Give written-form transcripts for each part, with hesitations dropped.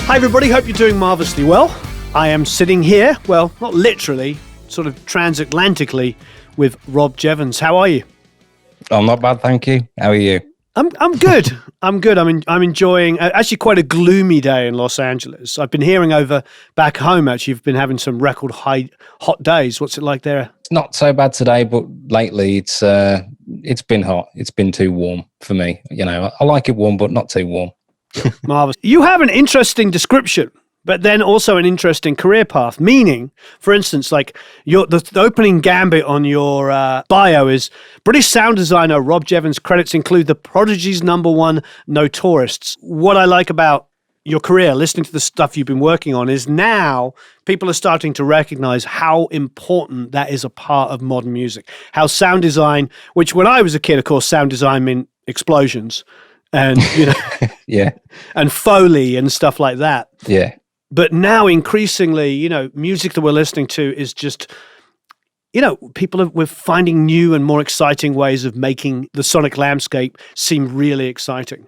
Hi everybody, hope you're doing marvellously well. I am sitting here, well, not literally, sort of transatlantically, with Rob Jevons. How are you? I'm not bad, thank you. How are you? I'm good. I'm good. I'm enjoying actually quite a gloomy day in Los Angeles. I've been hearing over back home. Actually, you've been having some record high hot days. What's it like there? It's not so bad today, but lately it's been hot. It's been too warm for me. You know, I like it warm, but not too warm. Marvelous. You have an interesting description, but then also an interesting career path. Meaning, for instance, like the opening gambit on your bio is British sound designer Rob Jevons. Credits include the Prodigy's #1 No Tourists. What I like about your career, listening to the stuff you've been working on, is now people are starting to recognize how important that is a part of modern music. How sound design, which when I was a kid, of course, sound design meant explosions. And, you know, yeah, and Foley and stuff like that. Yeah. But now increasingly, you know, music that we're listening to is just, you know, we're finding new and more exciting ways of making the sonic landscape seem really exciting.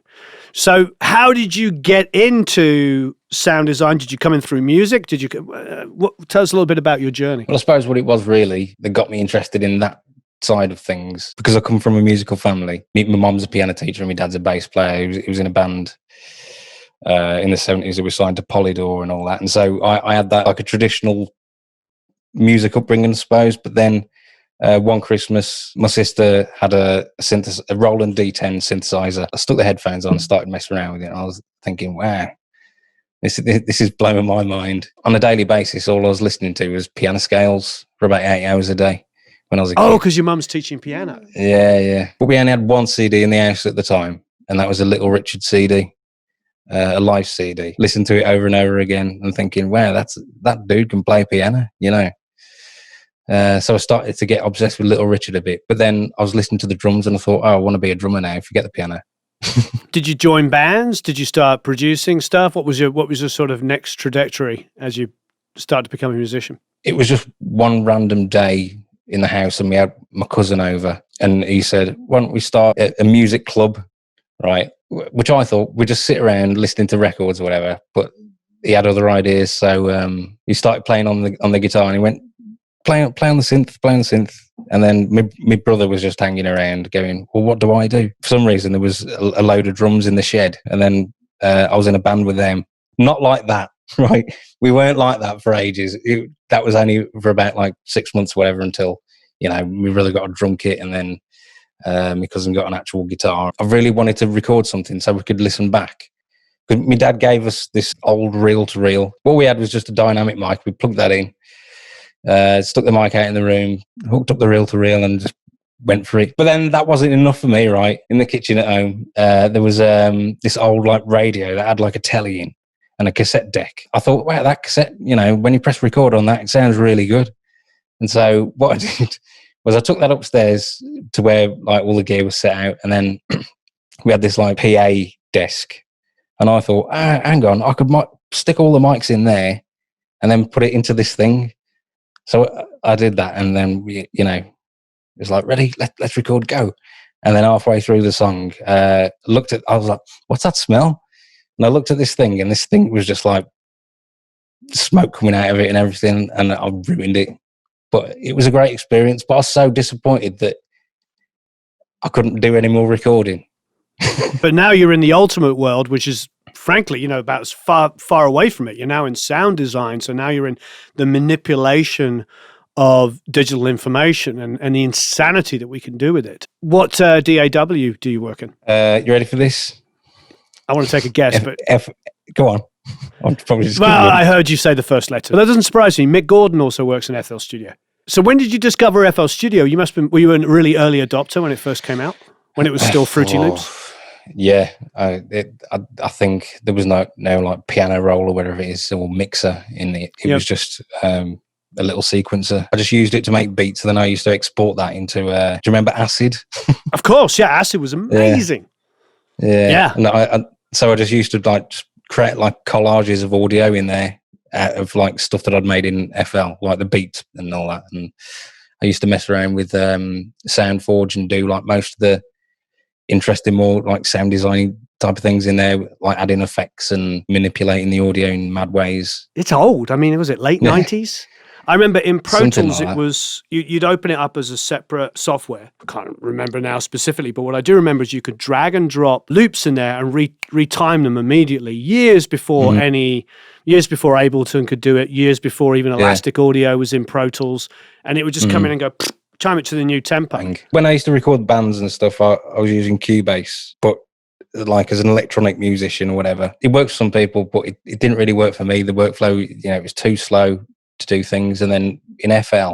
So how did you get into sound design? Did you come in through music? Tell us a little bit about your journey. Well, I suppose what it was really that got me interested in that side of things, because I come from a musical family. My mum's a piano teacher and my dad's a bass player. He was in a band in the 70s. It was signed to Polydor and all that. And so I had that, like a traditional music upbringing, I suppose. But then one Christmas, my sister had a Roland D10 synthesizer. I stuck the headphones on and started messing around with it. And I was thinking, wow, this is blowing my mind. On a daily basis, all I was listening to was piano scales for about 8 hours a day. When I was a kid. Oh, because your mum's teaching piano. Yeah. But we only had one CD in the house at the time, and that was a Little Richard CD, a live CD. Listened to it over and over again and thinking, wow, that dude can play piano, you know. So I started to get obsessed with Little Richard a bit. But then I was listening to the drums and I thought, oh, I want to be a drummer now, forget the piano. Did you join bands? Did you start producing stuff? What was your sort of next trajectory as you started to become a musician? It was just one random day in the house, and we had my cousin over, and he said, why don't we start a music club, right? Which I thought we'd just sit around listening to records or whatever, but he had other ideas. So he started playing on the guitar, and he went, play on the synth. And then my brother was just hanging around going, well, what do I do? For some reason, there was a load of drums in the shed, and then I was in a band with them. Not like that, right? We weren't like that for ages. That was only for about like 6 months or whatever, until, you know, we really got a drum kit, and then my cousin got an actual guitar. I really wanted to record something so we could listen back. Because my dad gave us this old reel-to-reel. What we had was just a dynamic mic. We plugged that in, stuck the mic out in the room, hooked up the reel-to-reel, and just went for it. But then that wasn't enough for me, right? In the kitchen at home, there was this old like radio that had like a telly in and a cassette deck. I thought, wow, that cassette, you know, when you press record on that, it sounds really good. And so what I did was I took that upstairs to where like all the gear was set out, and then we had this like PA desk, and I thought, hang on, I could stick all the mics in there and then put it into this thing. So I did that, and then you know, it was like, ready, let's record, go. And then halfway through the song, I was like, what's that smell? And I looked at this thing, and this thing was just like smoke coming out of it and everything, and I ruined it. But it was a great experience. But I was so disappointed that I couldn't do any more recording. But now you're in the ultimate world, which is, frankly, you know, about as far away from it. You're now in sound design. So now you're in the manipulation of digital information and the insanity that we can do with it. What DAW do you work in? You ready for this? I want to take a guess, but go on. I'm probably just I heard you say the first letter. But that doesn't surprise me. Mick Gordon also works in FL Studio. So when did you discover FL Studio? Were you a really early adopter when it first came out? When it was still Fruity Loops? Yeah, I think there was no like piano roll or whatever it is, or mixer in it. It was just a little sequencer. I just used it to make beats, and then I used to export that into. Do you remember Acid? Of course, yeah. Acid was amazing. Yeah. And so I just used to like just create like collages of audio in there out of like stuff that I'd made in FL, like the beat and all that. And I used to mess around with SoundForge and do like most of the interesting, more like sound design type of things in there, like adding effects and manipulating the audio in mad ways. It's old. I mean, was it late 90s? I remember in Pro Something Tools, like it that. was, you'd open it up as a separate software. I can't remember now specifically, but what I do remember is you could drag and drop loops in there and retime them immediately, years before Ableton could do it, years before even Elastic Audio was in Pro Tools. And it would just come in and go, chime it to the new tempo. Bang. When I used to record bands and stuff, I was using Cubase, but like as an electronic musician or whatever. It works for some people, but it didn't really work for me. The workflow, it was too slow to do things. And then in FL,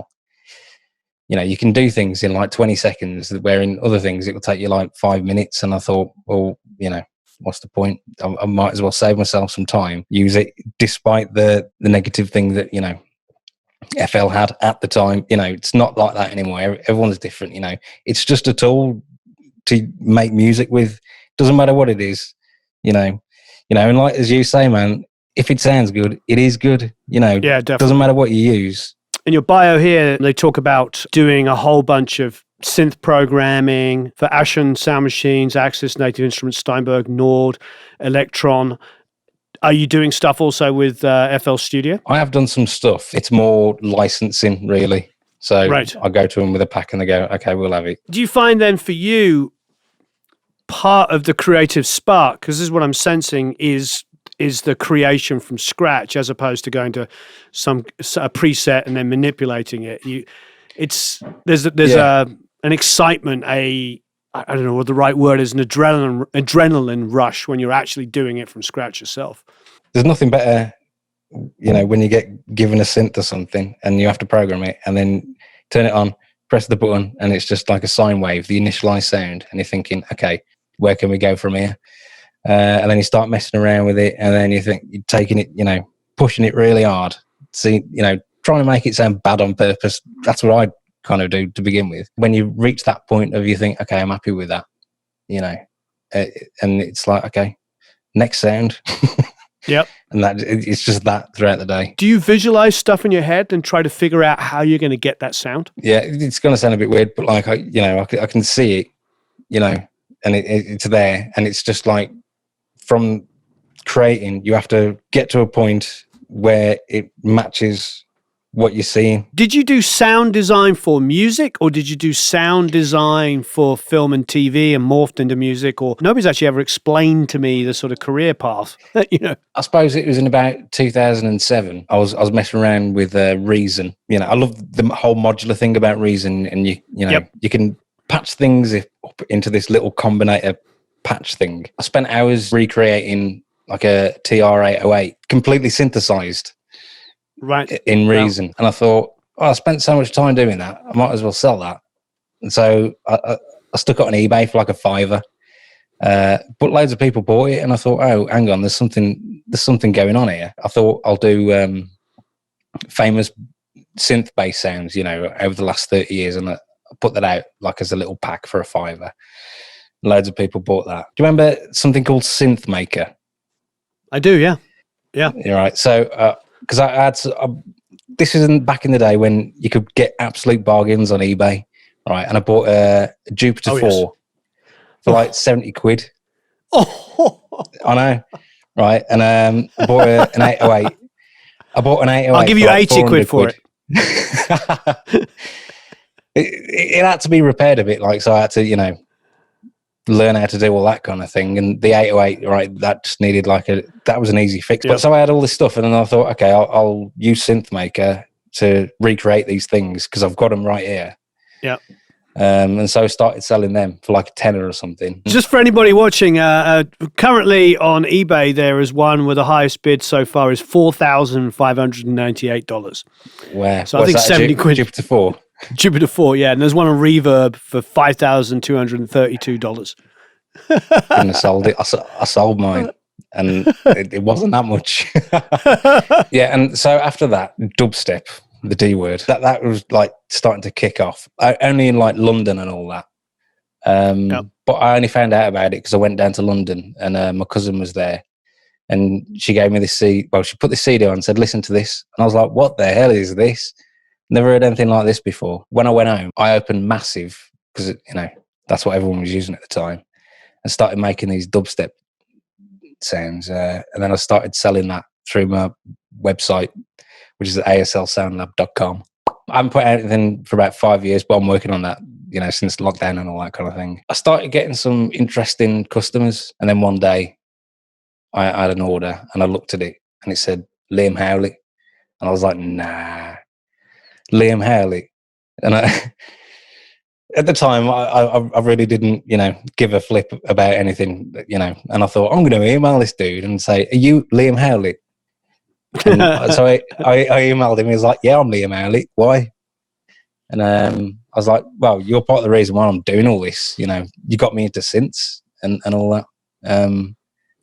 you can do things in like 20 seconds, where in other things it will take you like 5 minutes. And I thought, well, what's the point? I might as well save myself some time, use it, despite the negative thing that, FL had at the time. It's not like that anymore. Everyone's different. It's just a tool to make music with. Doesn't matter what it is, and like as you say, man, if it sounds good, it is good. Yeah, definitely. Doesn't matter what you use. In your bio here, they talk about doing a whole bunch of synth programming for Ashen sound machines, Axis, Native Instruments, Steinberg, Nord, Electron. Are you doing stuff also with FL Studio? I have done some stuff. It's more licensing, really. So right. I go to them with a pack and they go, okay, we'll have it. Do you find then for you, part of the creative spark, because this is what I'm sensing, is the creation from scratch as opposed to going to a preset and then manipulating it? There's an excitement, I don't know what the right word is, an adrenaline rush when you're actually doing it from scratch yourself. There's nothing better, when you get given a synth or something and you have to program it and then turn it on, press the button, and it's just like a sine wave, the initialized sound, and you're thinking, okay, where can we go from here? And then you start messing around with it, and then you think you're taking it, pushing it really hard. See, trying to make it sound bad on purpose. That's what I kind of do to begin with. When you reach that point of you think, okay, I'm happy with that, and it's like, okay, next sound. Yep. And it's just that throughout the day. Do you visualize stuff in your head and try to figure out how you're going to get that sound? Yeah, it's going to sound a bit weird, but like, I can see it, and it's there. And it's just like, from creating, you have to get to a point where it matches what you're seeing. Did you do sound design for music, or did you do sound design for film and TV and morphed into music? Or nobody's actually ever explained to me the sort of career path. I suppose it was in about 2007. I was messing around with Reason. I love the whole modular thing about Reason, and you can patch things up into this little combinator patch thing. I spent hours recreating like a TR-808, completely synthesized. Right. In Reason. Wow. And I thought, I spent so much time doing that, I might as well sell that. And so I stuck it on eBay for like a $5. But loads of people bought it, and I thought, oh, hang on, there's something going on here. I thought I'll do famous synth bass sounds, over the last 30 years, and I put that out like as a little pack for a $5. Loads of people bought that. Do you remember something called Synth Maker? I do, yeah. Yeah. You're right. So, because I had, this is back in the day when you could get absolute bargains on eBay, right? And I bought a Jupiter 4 for like 70 quid. Oh, I know, right? And I bought an 808. I bought an 808. I'll give you 80 quid for it. It had to be repaired a bit, like, so I had to, learn how to do all that kind of thing. And the 808, right, that just needed that was an easy fix. Yep. But so I had all this stuff, and then I thought, okay, I'll use Synth Maker to recreate these things because I've got them right here. Yeah. And so I started selling them for like a tenner or something. Just for anybody watching, currently on eBay, there is one where the highest bid so far is $4,598. Where? So I think 70 quid. Jupiter 4. Jupiter 4, yeah. And there's one on Reverb for $5,232. Couldn't have sold it. I sold mine, and it wasn't that much. Yeah, and so after that, dubstep, the D word, that was like starting to kick off. Only in like London and all that. Yep. But I only found out about it because I went down to London, and my cousin was there, and she gave me this CD. Well, she put the CD on and said, "Listen to this," and I was like, "What the hell is this?" Never heard anything like this before. When I went home, I opened Massive, because that's what everyone was using at the time, and started making these dubstep sounds. And then I started selling that through my website, which is aslsoundlab.com. I haven't put out anything for about 5 years, but I'm working on that, since lockdown and all that kind of thing. I started getting some interesting customers, and then one day I had an order and I looked at it and it said Liam Howlett, and I was like, nah, Liam Howlett. And at the time, I really didn't, give a flip about anything, and I thought, I'm going to email this dude and say, are you Liam Howlett? And so I emailed him. He was like, yeah, I'm Liam Howlett. Why? And I was like, well, you're part of the reason why I'm doing all this. You got me into synths and all that. And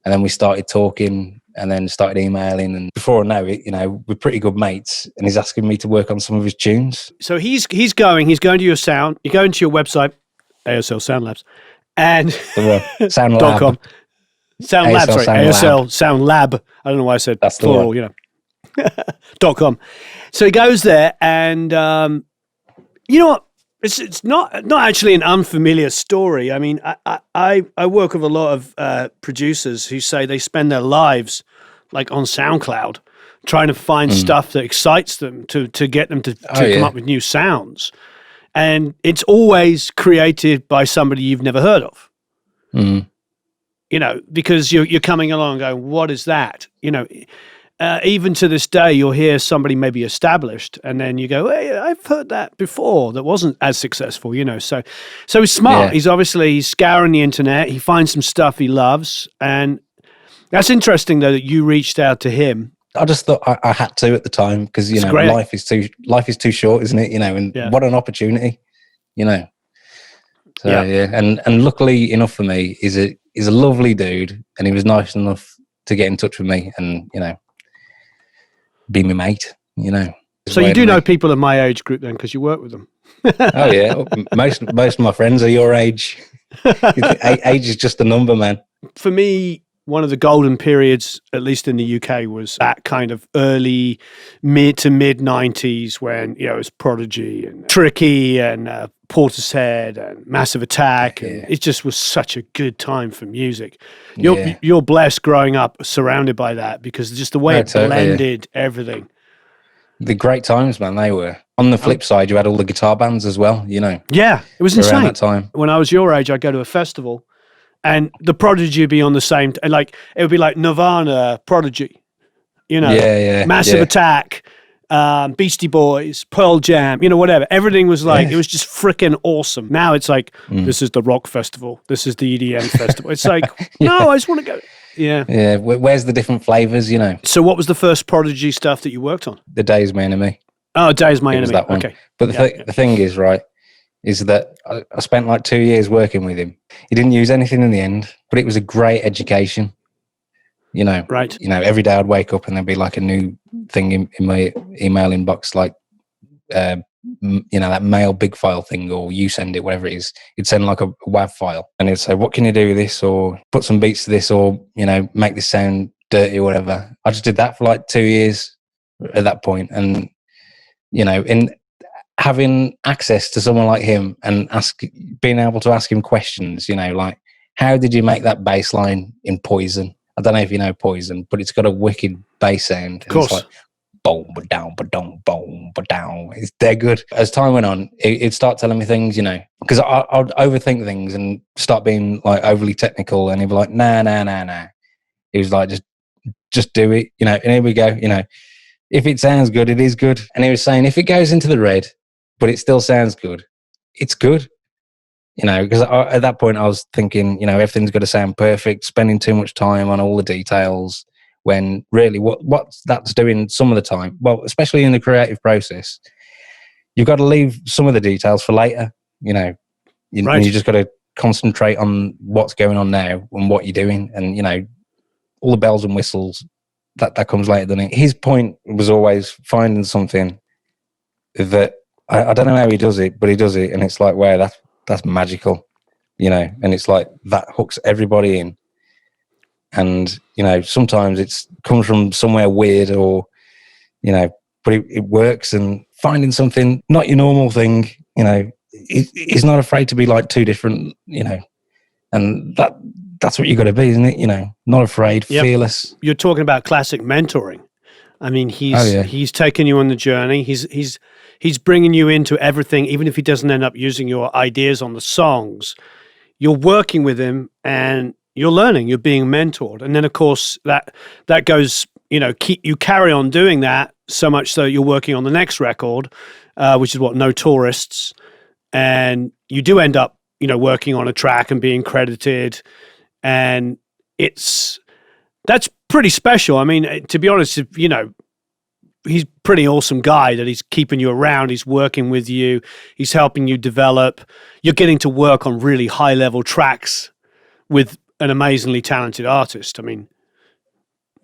then we started talking and then started emailing. And before I know it, we're pretty good mates. And he's asking me to work on some of his tunes. So he's going to your sound. You go into your website, ASL Sound Labs, and Sound Lab. .com. Sound Lab, sorry, ASL Sound Lab. I don't know why I said that's plural, .com. So he goes there, and you know what? It's not actually an unfamiliar story. I mean, I work with a lot of producers who say they spend their lives like on SoundCloud trying to find stuff that excites them to get them to come up with new sounds, and it's always created by somebody you've never heard of. Because you're coming along and going, what is that? Even to this day, you'll hear somebody maybe established, and then you go, hey, I've heard that before. That wasn't as successful, So he's smart. Yeah. He's scouring the internet. He finds some stuff he loves, and that's interesting though that you reached out to him. I just thought I had to at the time because life is too short, isn't it? And what an opportunity, So and luckily enough for me, he's a lovely dude, and he was nice enough to get in touch with me, and be my mate, So you do know people in my age group then, because you work with them. Oh yeah, most of my friends are your age. Age is just a number, man. For me, one of the golden periods, at least in the UK, was that kind of early mid to mid 90s when, it was Prodigy and Tricky and Portishead and Massive Attack. And it just was such a good time for music. You're blessed growing up surrounded by that because just the way it blended everything. The great times, man, they were. On the flip side, you had all the guitar bands as well, Yeah, it was insane. Around that time. When I was your age, I'd go to a festival and the Prodigy would be on the same, it would be like Nirvana, Prodigy, Massive Attack, Beastie Boys, Pearl Jam, whatever. Everything was it was just freaking awesome. Now it's like, this is the rock festival. This is the EDM festival. It's like, no, I just want to go. Yeah. Yeah. Where's the different flavors, So what was the first Prodigy stuff that you worked on? The Day Is My Enemy. Oh, Day Is My Enemy. That one. Okay. But the thing is, right, is that I spent like 2 years working with him. He didn't use anything in the end, but it was a great education. Right. Every day I'd wake up and there'd be like a new thing in my email inbox, like, that mail big file thing, or you send it, whatever it is. It'd send like a WAV file and it'd say, what can you do with this? Or put some beats to this, or, make this sound dirty or whatever. I just did that for like 2 years at that point. And, in having access to someone like him and being able to ask him questions, like, how did you make that bass line in Poison? I don't know if you know Poison, but it's got a wicked bass sound. Of course. It's like, boom, ba down, ba down, boom, ba down. It's dead good. As time went on, it'd start telling me things, because I'd overthink things and start being like overly technical, and he'd be like, nah. He was like, just do it, and here we go, if it sounds good, it is good. And he was saying, if it goes into the red, but it still sounds good, it's good. Because at that point I was thinking, everything's got to sound perfect, spending too much time on all the details, when really what that's doing some of the time, well, especially in the creative process, you've got to leave some of the details for later, Right. You just got to concentrate on what's going on now and what you're doing, and, all the bells and whistles, that comes later, doesn't it? His point was always finding something that, I don't know how he does it, but he does it, and it's like, wow, that's magical, and it's like that hooks everybody in. And, sometimes it's comes from somewhere weird, or, but it works. And finding something, not your normal thing, he's not afraid to be like too different, and that's what you got to be, isn't it? You know, not afraid, Yep. fearless. You're talking about classic mentoring. I mean, he's taken you on the journey. He's bringing you into everything, even if he doesn't end up using your ideas on the songs. You're working with him and you're learning. You're being mentored, and then of course that goes. You know, you carry on doing that so much so you're working on the next record, which is what No Tourists, and you do end up, you know, working on a track and being credited, and that's pretty special. I mean, to be honest, you know, he's a pretty awesome guy that he's keeping you around. He's working with you. He's helping you develop. You're getting to work on really high level tracks with an amazingly talented artist. I mean,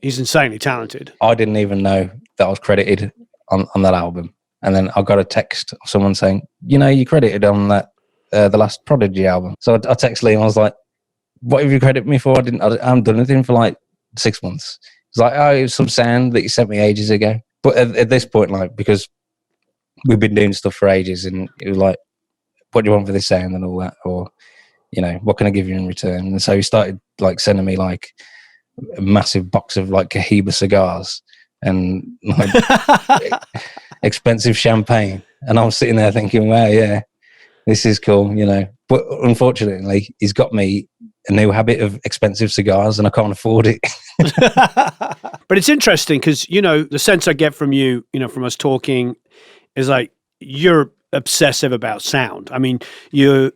he's insanely talented. I didn't even know that I was credited on that album. And then I got a text of someone saying, you know, you credited on that, the last Prodigy album. So I texted Liam, I was like, what have you credited me for? I haven't done anything for like 6 months. It's like, oh, it was some sound that you sent me ages ago. But at this point, like, because we've been doing stuff for ages, and it was like, what do you want for this sound and all that? Or, you know, what can I give you in return? And so he started like sending me like a massive box of like Cohiba cigars and like expensive champagne. And I was sitting there thinking, wow, yeah, this is cool, you know. But unfortunately, he's got me a new habit of expensive cigars and I can't afford it. But it's interesting because, you know, the sense I get from you, you know, from us talking is like you're obsessive about sound. I mean, you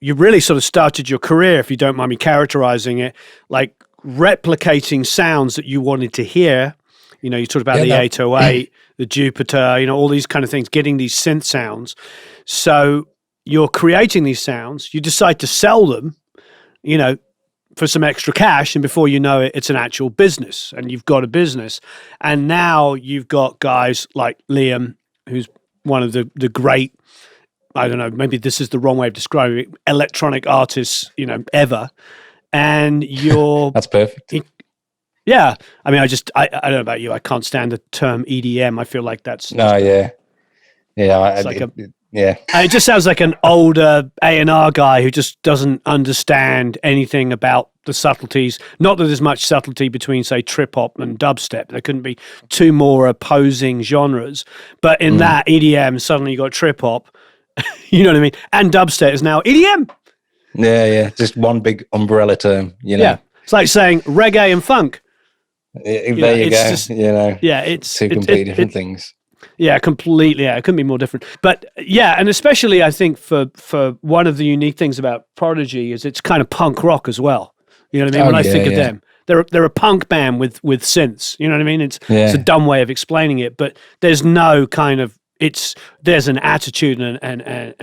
really sort of started your career, if you don't mind me characterizing it, like replicating sounds that you wanted to hear. You know, you talked about the 808, the Jupiter, you know, all these kind of things, getting these synth sounds. So you're creating these sounds, you decide to sell them, you know, for some extra cash, and before you know it, it's an actual business, and you've got a business. And now you've got guys like Liam, who's one of the great, I don't know, maybe this is the wrong way of describing it, electronic artists, you know, ever. And you're... That's perfect. Yeah. I mean, I don't know about you, I can't stand the term EDM. I feel like that's... No, yeah. Yeah. Yeah. It just sounds like an older A&R guy who just doesn't understand anything about the subtleties. Not that there's much subtlety between, say, trip-hop and dubstep. There couldn't be two more opposing genres. But in that EDM, suddenly you got trip-hop, you know what I mean? And dubstep is now EDM. Yeah. Just one big umbrella term, you know? Yeah. It's like saying reggae and funk. There you go. Just, you know, yeah, it's two completely different things. Yeah, completely. Yeah, it couldn't be more different. But yeah, and especially I think for one of the unique things about Prodigy is it's kind of punk rock as well. You know what I mean? When I think of them, they're a punk band with synths. You know what I mean? It's a dumb way of explaining it, but there's no kind of there's an attitude and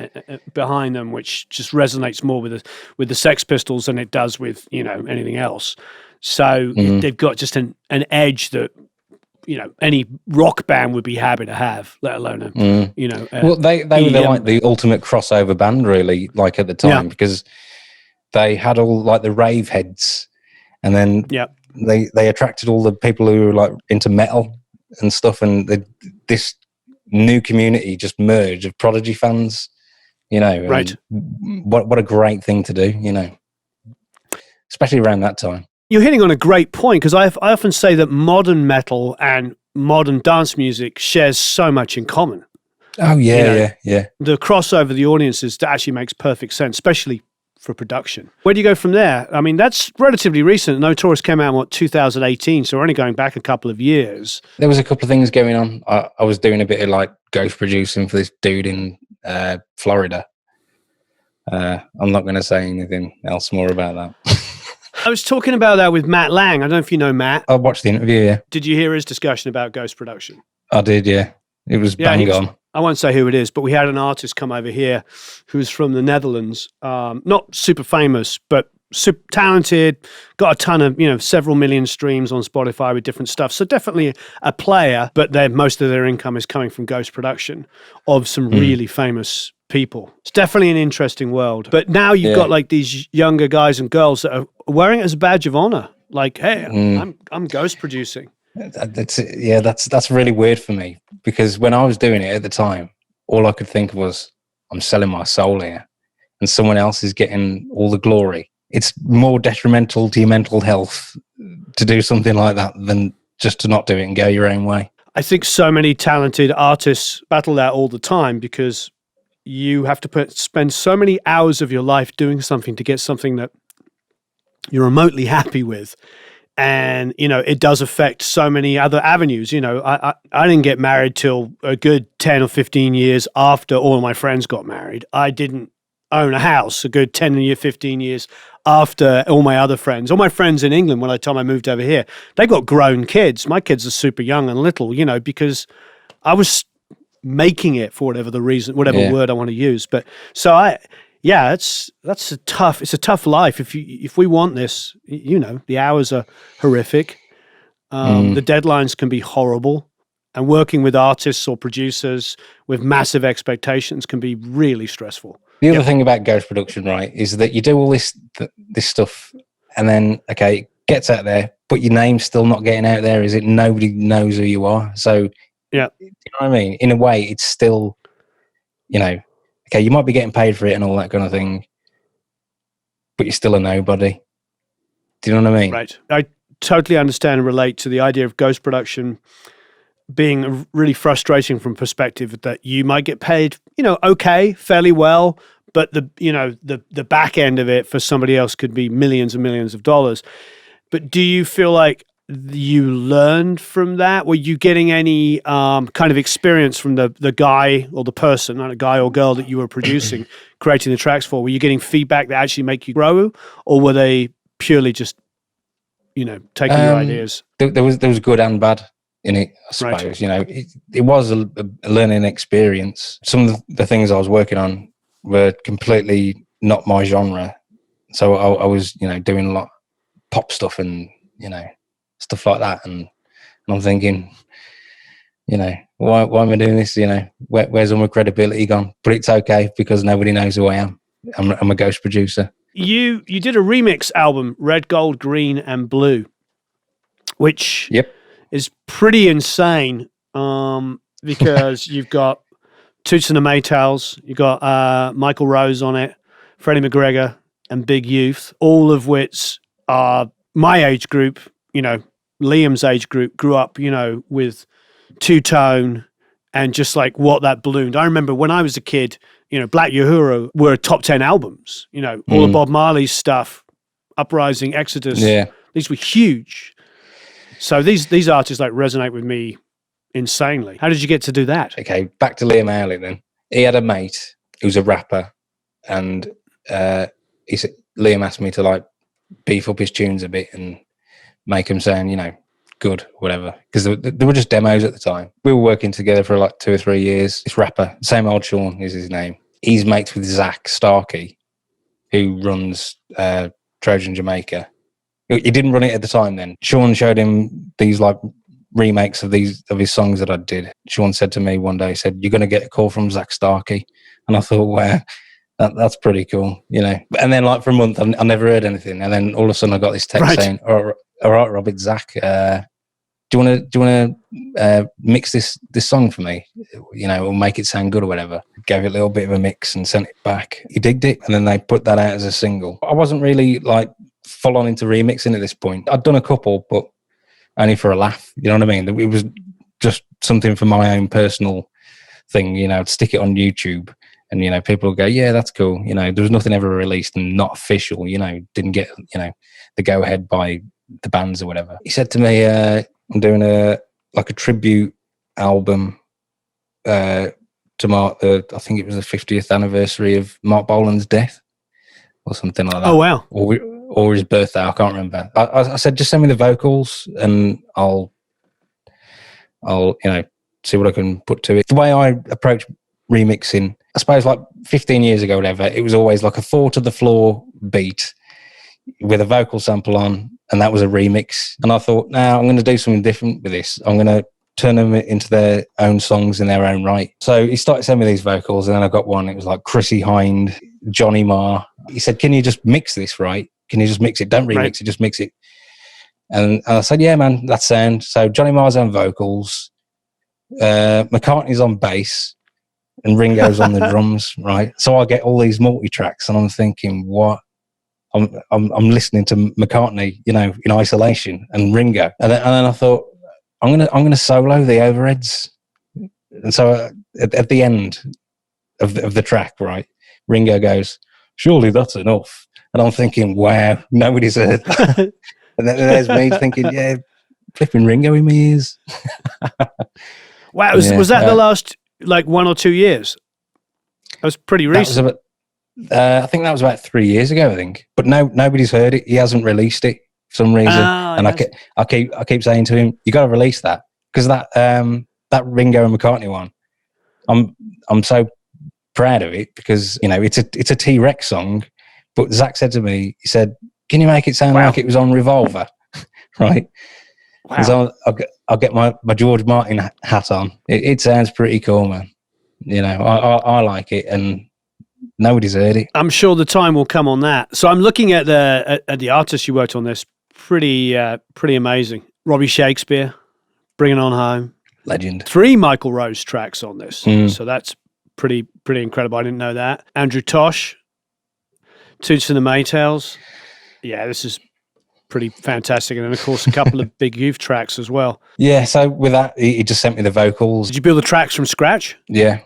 behind them which just resonates more with the Sex Pistols than it does with, you know, anything else. So they've got just an edge that, you know, any rock band would be happy to have, let alone you know. Well, they were like the ultimate crossover band, really, like at the time, because they had all like the rave heads, and then they attracted all the people who were like into metal and stuff, and this new community just merged of Prodigy fans, you know. Right. What a great thing to do, you know, especially around that time. You're hitting on a great point, because I often say that modern metal and modern dance music shares so much in common. Oh, yeah, yeah. The crossover of the audiences that actually makes perfect sense, especially for production. Where do you go from there? I mean, that's relatively recent. No Tourists came out in 2018, so we're only going back a couple of years. There was a couple of things going on. I was doing a bit of like ghost producing for this dude in Florida. I'm not going to say anything else more about that. I was talking about that with Matt Lang. I don't know if you know Matt. I watched the interview, yeah. Did you hear his discussion about ghost production? I did, yeah. It was bang on. I won't say who it is, but we had an artist come over here who's from the Netherlands. Not super famous, but super talented, got a ton of, you know, several million streams on Spotify with different stuff. So definitely a player, but most of their income is coming from ghost production of some really famous people. It's definitely an interesting world. But now you've got like these younger guys and girls that are wearing it as a badge of honor. Like, hey, I'm ghost producing. That's really weird for me, because when I was doing it at the time, all I could think was, I'm selling my soul here, and someone else is getting all the glory. it's more detrimental to your mental health to do something like that than just to not do it and go your own way. I think so many talented artists battle that all the time because you have to spend so many hours of your life doing something to get something that you're remotely happy with. And, it does affect so many other avenues. I didn't get married till a good 10 or 15 years after all of my friends got married. I didn't own a house a good 10 or 15 years after all my other friends. All my friends in England, when I moved over here, they got grown kids. My kids are super young and little, because I was making it for whatever the reason, whatever word I want to use. But so it's a tough life. If we want this, the hours are horrific. The deadlines can be horrible, and working with artists or producers with massive expectations can be really stressful. The other thing about ghost production, right, is that you do all this stuff, and then it gets out there, but your name's still not getting out there. Is it? Nobody knows who you are. So yeah, you know what I mean? In a way, it's still, you might be getting paid for it and all that kind of thing, but you're still a nobody. Do you know what I mean? Right. I totally understand and relate to the idea of ghost production being really frustrating from perspective that you might get paid, okay, fairly well, but the back end of it for somebody else could be millions and millions of dollars. But do you feel like you learned from that? Were you getting any kind of experience from the guy or the person, not a guy or girl that you were producing, creating the tracks for? Were you getting feedback that actually make you grow, or were they purely just, taking your ideas? There was good and bad in it, I suppose. Right. It was a learning experience. Some of the things I was working on were completely not my genre. So I was, doing a lot of pop stuff and, stuff like that. And I'm thinking, why am I doing this? Where's all my credibility gone? But it's okay because nobody knows who I am. I'm a ghost producer. You did a remix album, Red, Gold, Green, and Blue, which is pretty insane because you've got Toots and the Maytals, you've got Michael Rose on it, Freddie McGregor, and Big Youth, all of which are my age group, Liam's age group, grew up, with two-tone and just like what that ballooned. I remember when I was a kid, Black Uhuru were top 10 albums, all of Bob Marley's stuff, Uprising, Exodus, these were huge. So these artists like resonate with me insanely. How did you get to do that? Okay, back to Liam Howlett then. He had a mate who was a rapper, and Liam asked me to like beef up his tunes a bit and make them sound, good, whatever. Because there were just demos at the time. We were working together for like 2 or 3 years. This rapper, same old Sean is his name. He's mates with Zach Starkey, who runs Trojan Jamaica. He didn't run it at the time then. Sean showed him these like remakes of his songs that I did. Sean said to me one day, he said, "You're going to get a call from Zach Starkey." And I thought, wow, that's pretty cool, And then like for a month, I never heard anything. And then all of a sudden I got this text saying, all right, Rob, it's Zach. Do you want to mix this song for me? Or make it sound good or whatever. Gave it a little bit of a mix and sent it back. He digged it, and then they put that out as a single. I wasn't really like full on into remixing at this point. I'd done a couple, but only for a laugh. You know what I mean? It was just something for my own personal thing. I'd stick it on YouTube, and people would go, "Yeah, that's cool." There was nothing ever released and not official. Didn't get the go ahead by the bands or whatever. He said to me, "I'm doing a tribute album to mark I think it was the 50th anniversary of Mark Bolan's death or something like that." Oh wow! Or his birthday, I can't remember. I said, just send me the vocals and I'll see what I can put to it. The way I approach remixing, I suppose like 15 years ago, whatever, it was always like a 4 to the floor beat with a vocal sample on, and that was a remix. And I thought, now I'm going to do something different with this. I'm going to turn them into their own songs in their own right. So he started sending me these vocals, and then I got one. It was like Chrissy Hind, Johnny Marr. He said, "Can you just mix this, right? Can you just mix it? Don't remix it, just mix it." And I said, "Yeah, man, that's sound." So Johnny Marr's on vocals, McCartney's on bass, and Ringo's on the drums, right? So I get all these multi-tracks, and I'm thinking, what I'm listening to McCartney, you know, in isolation, and Ringo, and then I thought I'm gonna solo the overheads, and so at the end of the track, right, Ringo goes, "Surely that's enough," and I'm thinking, wow, nobody's heard that. And then there's me thinking, yeah, flipping Ringo in my ears. Wow, was that the last like 1 or 2 years? That was pretty recent. I think that was about 3 years ago, I think. But nobody's heard it. He hasn't released it for some reason. And I keep saying to him, "You got to release that," because that Ringo and McCartney one, I'm so proud of it, because you know it's a T-Rex song. But Zach said to me, he said, "Can you make it sound like it was on Revolver?" Right? Wow. So I'll get my George Martin hat on. It sounds pretty cool, man. You know, I like it, and nobody's heard it. I'm sure the time will come on that. So I'm looking at the artists you worked on this. Pretty amazing. Robbie Shakespeare, Bring It On Home. Legend. 3 Michael Rose tracks on this. So that's pretty incredible. I didn't know that. Andrew Tosh, Toots and the Maytals. Yeah, this is pretty fantastic. And then, of course, a couple of Big Youth tracks as well. Yeah, so with that, he just sent me the vocals. Did you build the tracks from scratch? Yeah.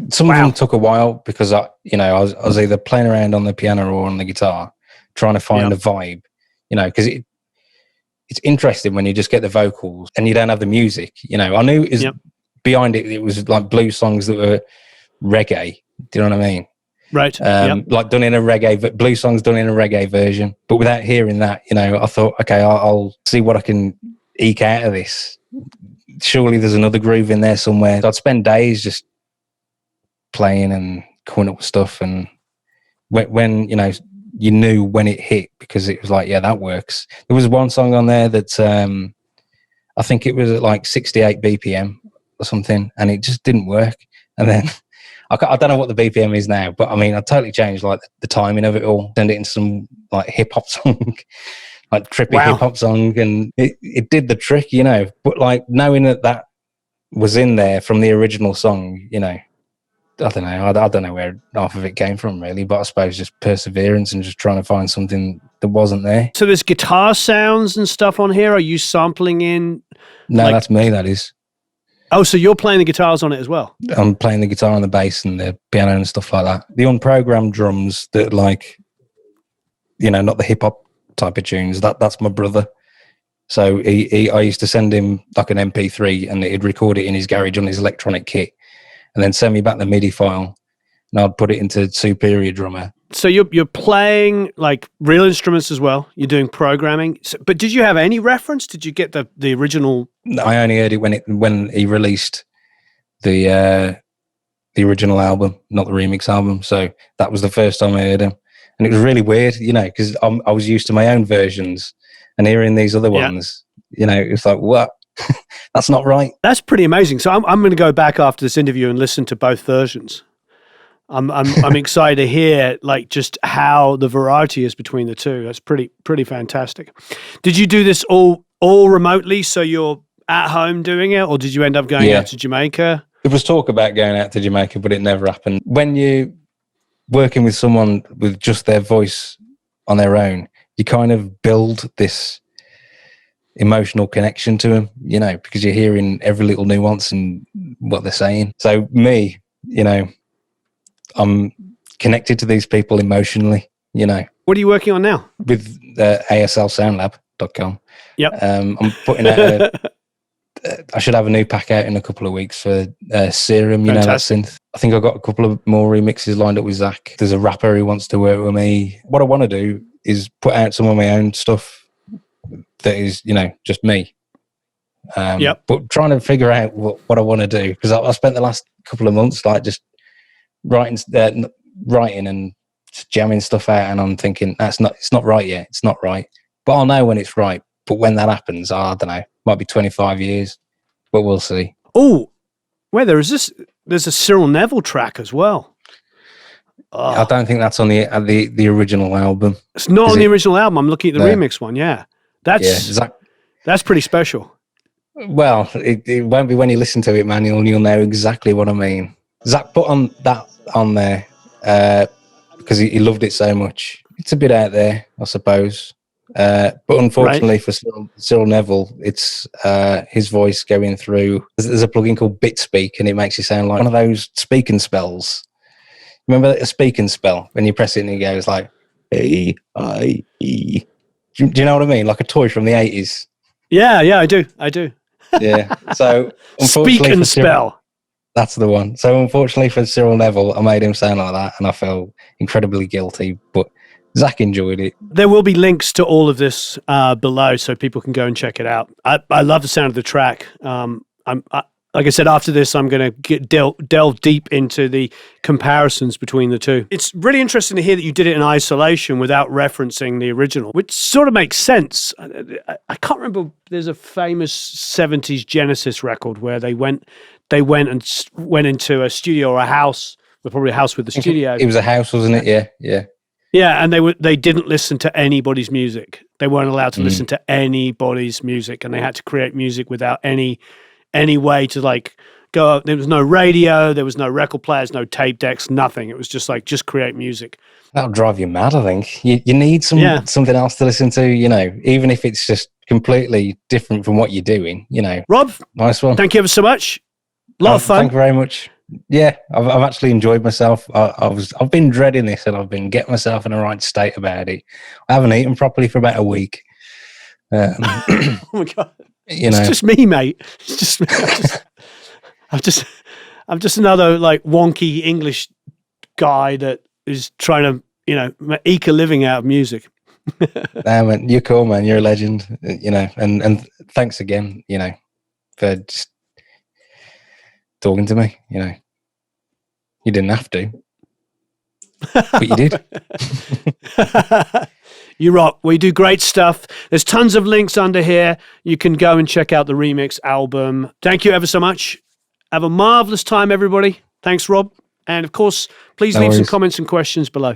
Some of them took a while, because I was either playing around on the piano or on the guitar, trying to find a vibe, you know, because it's interesting when you just get the vocals and you don't have the music. You know, I knew behind it was like blues songs that were reggae. Do you know what I mean? Right. Like done in a reggae, blues songs done in a reggae version. But without hearing that, you know, I thought, okay, I'll see what I can eke out of this. Surely there's another groove in there somewhere. I'd spend days just playing and coming up with stuff, and when you know, you knew when it hit, because it was like, yeah, that works. There was one song on there that I think it was at like 68 BPM or something, and it just didn't work. And then I don't know what the BPM is now, but I mean, I totally changed like the timing of it all, turned it into some like hip hop song, like trippy hip hop song, and it did the trick, you know. But like knowing that was in there from the original song, you know, I don't know. I don't know where half of it came from, really, but I suppose just perseverance and just trying to find something that wasn't there. So there's guitar sounds and stuff on here. Are you sampling in? No, that's me, that is. Oh, so you're playing the guitars on it as well? I'm playing the guitar and the bass and the piano and stuff like that. The unprogrammed drums that, like, you know, not the hip-hop type of tunes, that's my brother. So I used to send him like an MP3 and he'd record it in his garage on his electronic kit, and then send me back the MIDI file, and I'd put it into Superior Drummer. So you're playing like real instruments as well. You're doing programming. But did you have any reference? Did you get the original? I only heard it when he released the original album, not the remix album. So that was the first time I heard him, and it was really weird, you know, because I was used to my own versions, and hearing these other ones, you know, it's like, what? That's not right. That's pretty amazing. So I'm going to go back after this interview and listen to both versions. I'm excited to hear like just how the variety is between the two. That's pretty fantastic. Did you do this all remotely? So you're at home doing it, or did you end up going out to Jamaica? There was talk about going out to Jamaica, but it never happened. When you're working with someone with just their voice on their own, you kind of build this emotional connection to them, you know, because you're hearing every little nuance and what they're saying. So me, you know, I'm connected to these people emotionally, you know. What are you working on now? With aslsoundlab.com. Yep. I'm putting out I should have a new pack out in a couple of weeks for Serum, you know, that synth. I think I've got a couple of more remixes lined up with Zach. There's a rapper who wants to work with me. What I want to do is put out some of my own stuff that is, you know, just me. But trying to figure out what I want to do, because I spent the last couple of months like just writing and just jamming stuff out, and I'm thinking it's not right yet. It's not right, but I'll know when it's right. But when that happens, I don't know. Might be 25 years, but we'll see. Oh, where there's a Cyril Neville track as well. Oh. I don't think that's on the original album. It's not on the original album. I'm looking at the remix one. Yeah, that's pretty special. Well, it won't be when you listen to it, man. You'll know exactly what I mean. Zach put that on there because he loved it so much. it's a bit out there, I suppose. But unfortunately for Cyril Neville, it's his voice going through. There's a plugin called BitSpeak, and it makes you sound like one of those speak and spells. Remember a speak and spell when you press it and it goes like A-I-E. Do you know what I mean? Like a toy from the 80s. Yeah, I do. Yeah. So speak and spell. That's the one. So unfortunately for Cyril Neville, I made him sound like that, and I felt incredibly guilty. But Zach enjoyed it. There will be links to all of this below, so people can go and check it out. I love the sound of the track. Like I said, after this, I'm going to delve deep into the comparisons between the two. It's really interesting to hear that you did it in isolation without referencing the original, which sort of makes sense. I can't remember. There's a famous 70s Genesis record where they went into a studio or a house, or probably a house with the studio. It was a house, wasn't it? Yeah. Yeah, and they didn't listen to anybody's music. They weren't allowed to listen to anybody's music, and they had to create music without any way to like go. There was no radio, there was no record players, no tape decks, nothing. It was just like, just create music. That'll drive you mad, I think. You need something else to listen to, even if it's just completely different from what you're doing, Rob, nice one. Thank you ever so much. A lot of fun. Thank you very much. Yeah, I've actually enjoyed myself. I've been dreading this, and I've been getting myself in the right state about it. I haven't eaten properly for about a week. Oh my God. It's just me, mate. It's just me. I'm just another like wonky English guy that is trying to, eke a living out of music. Man, you're cool, man. You're a legend, and thanks again, for just talking to me. You didn't have to, but you did. You rock. We do great stuff. There's tons of links under here. You can go and check out the remix album. Thank you ever so much. Have a marvelous time, everybody. Thanks, Rob. And of course, please leave some comments and questions below.